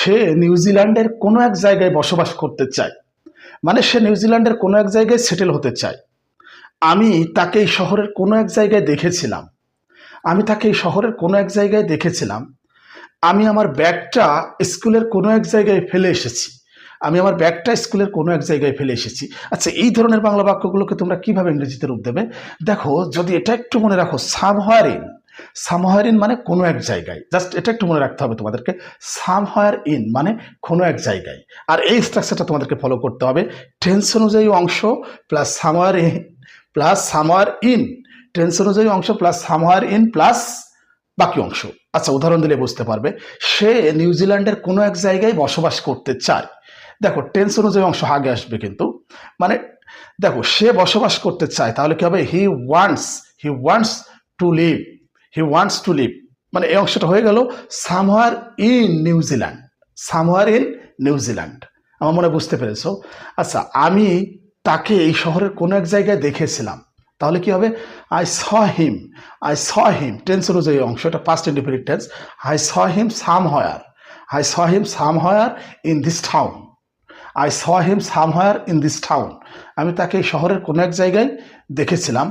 সে নিউজিল্যান্ডের কোনো এক জায়গায় বসবাস করতে চায়, মানে সে নিউজিল্যান্ডের কোনো এক জায়গায় সেটেল হতে চায়। আমি তাকে এই শহরের কোনো এক জায়গায় দেখেছিলাম। আমি তাকে এই শহরের কোনো এক জায়গায় দেখেছিলাম। আমি আমার ব্যাগটা স্কুলের কোনো এক জায়গায় ফেলে এসেছি। আমি আমার ব্যাগটা স্কুলের কোনো এক জায়গায় ফেলে এসেছি। আচ্ছা, এই ধরনের বাংলা বাক্যগুলোকে তোমরা কিভাবে ইংরেজিতে রূপ দেবে? দেখো, যদি এটা একটু মনে রাখো, সামহার ইন, সামহার ইন মানে কোনো এক জায়গায়, জাস্ট এটা একটু মনে রাখতে হবে তোমাদেরকে। সামহার ইন মানে কোনো এক জায়গায়। আর এই স্ট্রাকচারটা তোমাদেরকে ফলো করতে হবে। টেন্স অনুযায়ী অংশ plus সামহার in plus সামহার in, tense অনুযায়ী অংশ প্লাস সামহার ইন প্লাস বাকি অংশ। আচ্ছা, উদাহরণ দিলে বুঝতে পারবে। সে নিউজিল্যান্ডের কোনো এক জায়গায় বসবাস করতে চায়। দেখো, টেন্স অনুযায়ী অংশ আগে আসবে, কিন্তু মানে দেখো, সে বসবাস করতে চায়, তাহলে কি হবে? He wants to live, he wants to live, মানে এই অংশটা হয়ে গেল somewhere in New Zealand, somewhere in New Zealand. আমার মনে বুঝতে পেরেছো? আচ্ছা, আমি তাকে এই শহরের কোনো এক জায়গায় দেখেছিলাম, তাহলে কি হবে? আই স হিম, টেন্স অনুযায়ী অংশ, এটা past indefinite tense. I saw him somewhere in this town, I saw him somewhere in this town. আমি তাকে এই শহরের কোনো এক জায়গায় দেখেছিলাম।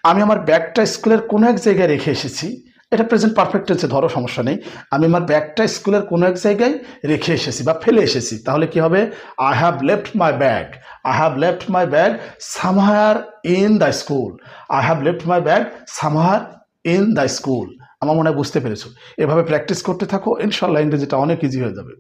আমি আমার ব্যাগটা স্কুলের কোনো এক জায়গায় রেখে এসেছি। এটা প্রেজেন্ট পারফেক্ট টেন্সে, ধরো, সমস্যা নেই। আমি আমার ব্যাগটা স্কুলের কোনো এক জায়গায় রেখে এসেছি বা ফেলে এসেছি, তাহলে কি হবে? I have left my bag somewhere in the school, I have left my bag somewhere in the school. আমার মনে হয় বুঝতে পেরেছো। এভাবে প্র্যাকটিস করতে থাকো, ইনশাল্লাহ ইংরেজিটা অনেক ইজি হয়ে যাবে।